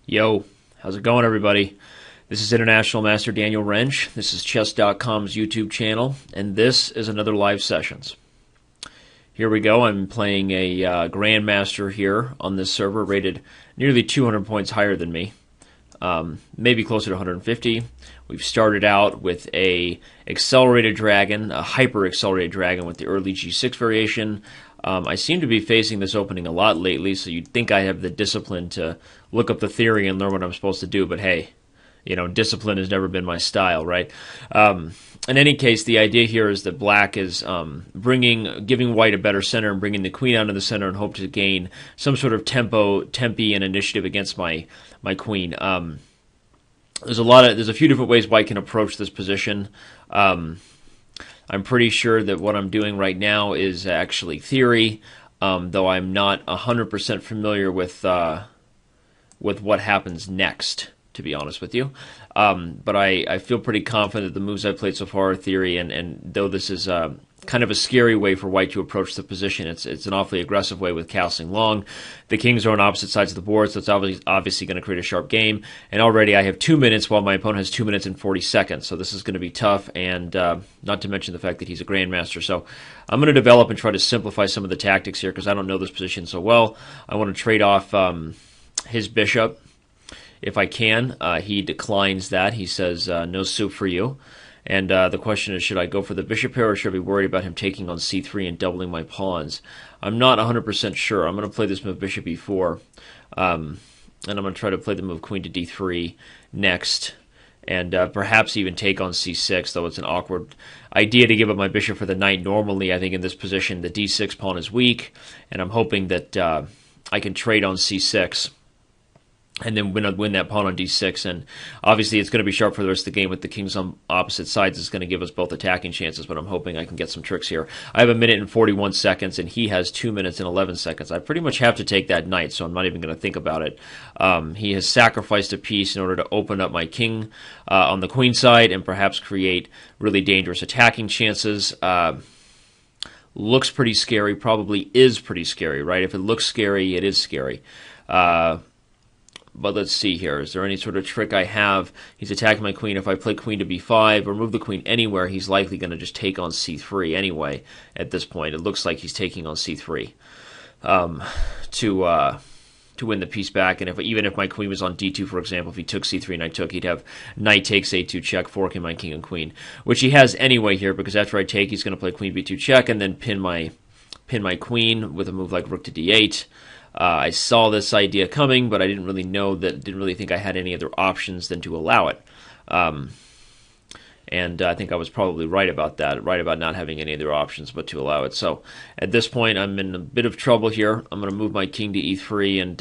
Yo, how's it going, everybody? This is International Master Daniel Rensch. This is Chess.com's YouTube channel, and this is another live sessions. Here we go. I'm playing a Grandmaster here on this server, rated nearly 200 points higher than me, maybe closer to 150. We've started out with a accelerated dragon, a hyper-accelerated dragon with the early G6 variation. I seem to be facing this opening a lot lately, so you'd think I have the discipline to look up the theory and learn what I'm supposed to do, but hey, you know, discipline has never been my style, right? In any case, the idea here is that black is giving white a better center and bringing the queen out of the center and hope to gain some sort of tempi and initiative against my queen. There's a few different ways white can approach this position. I'm pretty sure that what I'm doing right now is actually theory, though I'm not 100% familiar with what happens next, to be honest with you. But I feel pretty confident that the moves I've played so far are theory, and though this is kind of a scary way for white to approach the position, it's an awfully aggressive way with castling long. The kings are on opposite sides of the board, so it's obviously going to create a sharp game. And already I have 2 minutes while my opponent has 2 minutes and 40 seconds, so this is going to be tough, and not to mention the fact that he's a grandmaster. So I'm going to develop and try to simplify some of the tactics here because I don't know this position so well. I want to trade off his bishop if I can. He declines that. He says, no soup for you. And the question is, should I go for the bishop here, or should I be worried about him taking on c3 and doubling my pawns? I'm not 100% sure. I'm going to play this move bishop e4, and I'm going to try to play the move queen to d3 next, and perhaps even take on c6, though it's an awkward idea to give up my bishop for the knight. Normally, I think in this position, the d6 pawn is weak, and I'm hoping that I can trade on c6 and then win that pawn on d6, and obviously it's going to be sharp for the rest of the game with the kings on opposite sides. It's going to give us both attacking chances, but I'm hoping I can get some tricks here. I have 1 minute and 41 seconds, and he has 2 minutes and 11 seconds. I pretty much have to take that knight, so I'm not even going to think about it. He has sacrificed a piece in order to open up my king on the queen side and perhaps create really dangerous attacking chances. Looks pretty scary, probably is pretty scary, right? If it looks scary, it is scary. But let's see here. Is there any sort of trick I have? He's attacking my queen. If I play queen to b5 or move the queen anywhere, he's likely going to just take on c3 anyway at this point. It looks like he's taking on c3 to win the piece back. And even if my queen was on d2, for example, if he took c3 and I took, he'd have knight takes a2 check, forking my king and queen, which he has anyway here, because after I take, he's going to play queen b2 check and then pin my queen with a move like rook to d8. I saw this idea coming, but I didn't really think I had any other options than to allow it. And I think I was probably right about that, right about not having any other options but to allow it. So at this point, I'm in a bit of trouble here. I'm going to move my king to e3 and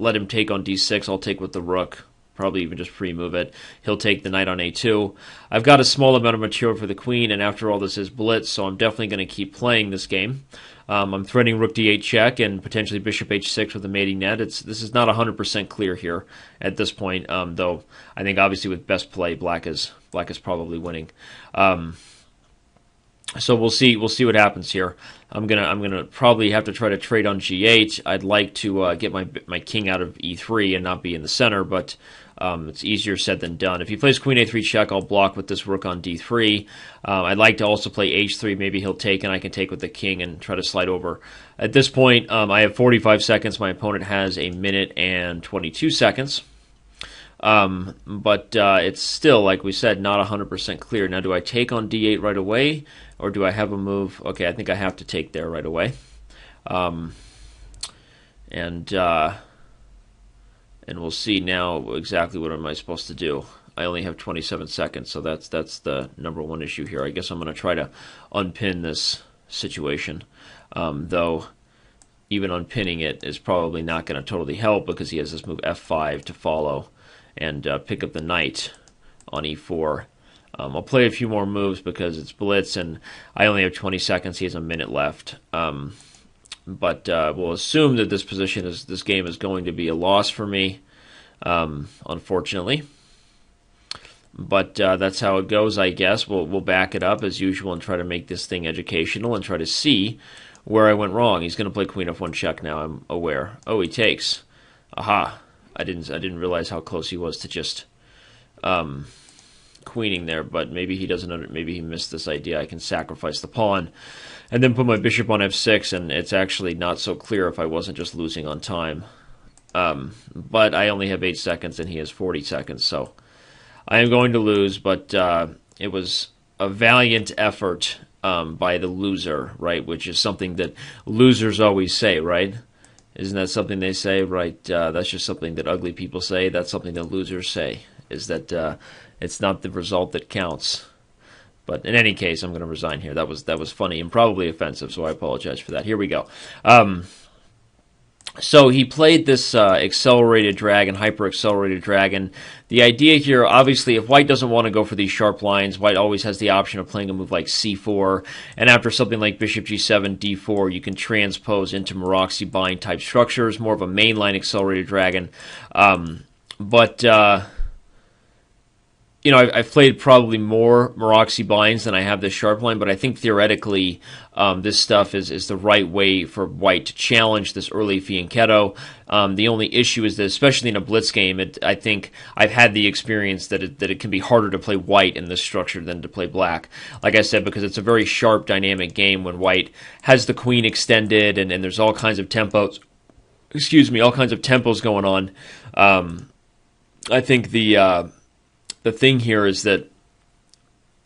let him take on d6. I'll take with the rook, probably even just pre-move it. He'll take the knight on a2. I've got a small amount of material for the queen, and after all, this is blitz, so I'm definitely going to keep playing this game. I'm threatening rook d8 check and potentially bishop h6 with a mating net. This is not 100% clear here at this point, though I think obviously with best play, black is probably winning. So we'll see what happens here. I'm gonna probably have to try to trade on g8. I'd like to get my king out of e3 and not be in the center, but it's easier said than done. If he plays queen a3 check, I'll block with this rook on d3. I'd like to also play h3. Maybe he'll take, and I can take with the king and try to slide over. At this point, I have 45 seconds. My opponent has 1 minute and 22 seconds. But it's still, like we said, not 100% clear. Now, do I take on d8 right away, or do I have a move? Okay, I think I have to take there right away. And we'll see now exactly what am I supposed to do. I only have 27 seconds, so that's the number one issue here. I guess I'm going to try to unpin this situation, though even unpinning it is probably not going to totally help because he has this move f5 to follow and pick up the knight on e4. I'll play a few more moves because it's blitz, and I only have 20 seconds. He has 1 minute left. But we'll assume that this game is going to be a loss for me, unfortunately. But that's how it goes, I guess. We'll back it up as usual and try to make this thing educational and try to see where I went wrong. He's going to play queen f1 check now, I'm aware. Oh, he takes. Aha. I didn't realize how close he was to just queening there, but maybe he doesn't. Maybe he missed this idea. I can sacrifice the pawn, and then put my bishop on f6, and it's actually not so clear if I wasn't just losing on time. But I only have 8 seconds, and he has 40 seconds, so I am going to lose. But it was a valiant effort by the loser, right? Which is something that losers always say, right? Isn't that something they say, right? That's just something that ugly people say. That's something that losers say, is that it's not the result that counts. But in any case, I'm going to resign here. That was funny and probably offensive, so I apologize for that. Here we go. So he played this accelerated dragon, hyper-accelerated dragon. The idea here, obviously, if white doesn't want to go for these sharp lines, white always has the option of playing a move like c4, and after something like bishop g7, d4, you can transpose into Maroczy bind type structures, more of a mainline accelerated dragon. You know, I've played probably more Maroczy binds than I have this sharp line, but I think theoretically this stuff is the right way for white to challenge this early fianchetto. The only issue is that, especially in a blitz game, I think I've had the experience that it can be harder to play white in this structure than to play black. Like I said, because it's a very sharp, dynamic game when white has the queen extended and there's all kinds of tempos. Excuse me, all kinds of tempos going on. I think the thing here is that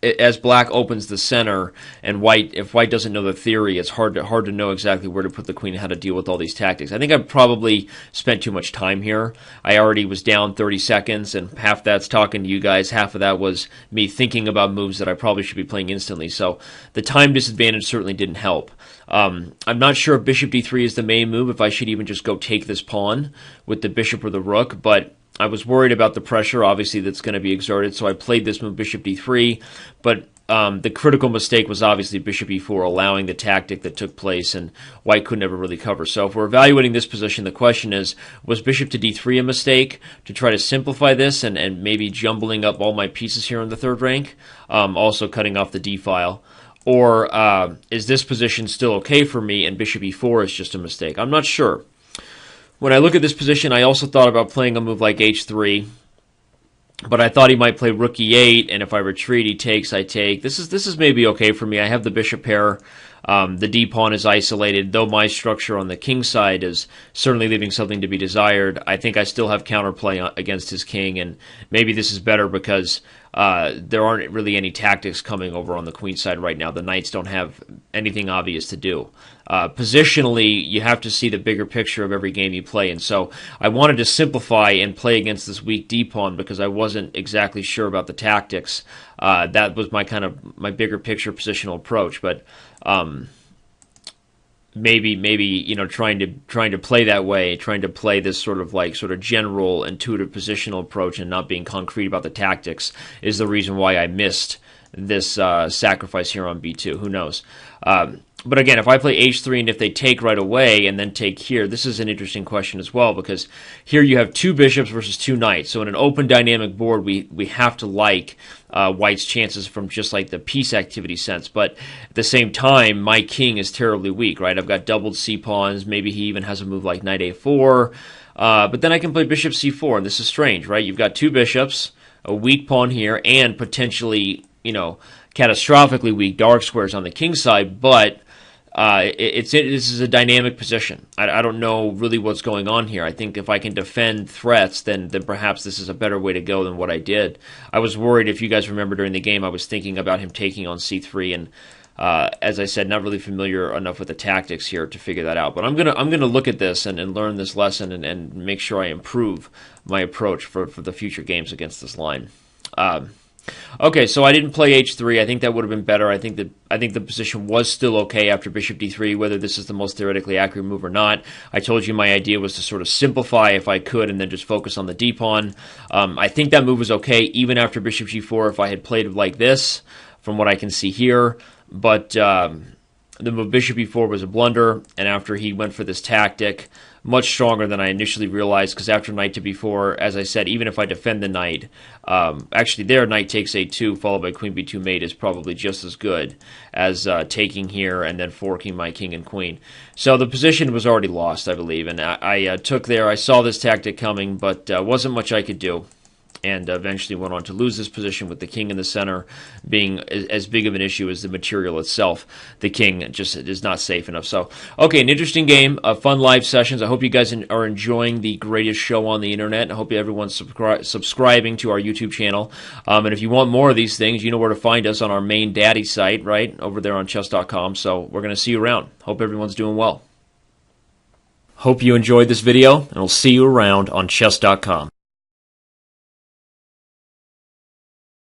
as black opens the center and if white doesn't know the theory, it's hard to know exactly where to put the queen and how to deal with all these tactics. I think I probably spent too much time here. I already was down 30 seconds, and half that's talking to you guys, half of that was me thinking about moves that I probably should be playing instantly. So the time disadvantage certainly didn't help. I'm not sure if bishop d3 is the main move, if I should even just go take this pawn with the bishop or the rook, but I was worried about the pressure, obviously, that's going to be exerted, so I played this move, bishop d3, but the critical mistake was obviously bishop e4, allowing the tactic that took place, and white could never really cover. So if we're evaluating this position, the question is, was bishop to d3 a mistake to try to simplify this and maybe jumbling up all my pieces here in the third rank, also cutting off the d file? Or is this position still okay for me and bishop e4 is just a mistake? I'm not sure. When I look at this position, I also thought about playing a move like h3, but I thought he might play rook e8, and if I retreat, he takes, I take. This is maybe okay for me. I have the bishop pair. The d-pawn is isolated, though my structure on the king side is certainly leaving something to be desired. I think I still have counterplay against his king, and maybe this is better because there aren't really any tactics coming over on the queen side right now. The knights don't have anything obvious to do. Positionally, you have to see the bigger picture of every game you play, and so I wanted to simplify and play against this weak d-pawn because I wasn't exactly sure about the tactics. That was my bigger picture positional approach, but maybe you know, trying to play that way, trying to play this sort of general intuitive positional approach and not being concrete about the tactics is the reason why I missed this sacrifice here on b2. Who knows? But again, if I play h3 and if they take right away and then take here, this is an interesting question as well, because here you have two bishops versus two knights. So in an open dynamic board, we have to like white's chances from just like the piece activity sense. But at the same time, my king is terribly weak, right? I've got doubled c-pawns. Maybe he even has a move like knight a4. But then I can play bishop c4, and this is strange, right? You've got two bishops, a weak pawn here, and potentially, you know, catastrophically weak dark squares on the king side, but this is a dynamic position. I don't know really what's going on here. I think if I can defend threats, then perhaps this is a better way to go than what I did. I was worried, if you guys remember during the game, I was thinking about him taking on c3, and as I said, not really familiar enough with the tactics here to figure that out. But I'm gonna look at this and learn this lesson and make sure I improve my approach for the future games against this line. Okay, so I didn't play h3. I think that would have been better. I think the position was still okay after bishop d3, whether this is the most theoretically accurate move or not. I told you my idea was to sort of simplify if I could and then just focus on the d-pawn. I think that move was okay even after bishop g4 if I had played it like this, from what I can see here. But the move bishop e4 was a blunder, and after he went for this tactic, much stronger than I initially realized, because after knight to b4, as I said, even if I defend the knight, actually there knight takes a2 followed by queen b2 mate is probably just as good as taking here and then forking my king and queen. So the position was already lost, I believe, and I took there. I saw this tactic coming, but wasn't much I could do, and eventually went on to lose this position with the king in the center being as big of an issue as the material itself. The king just is not safe enough. So, okay, an interesting game, fun live sessions. I hope you guys are enjoying the greatest show on the internet. I hope everyone's subscribing to our YouTube channel. And if you want more of these things, you know where to find us on our main daddy site, right, over there on Chess.com. So we're going to see you around. Hope everyone's doing well. Hope you enjoyed this video, and we'll see you around on Chess.com.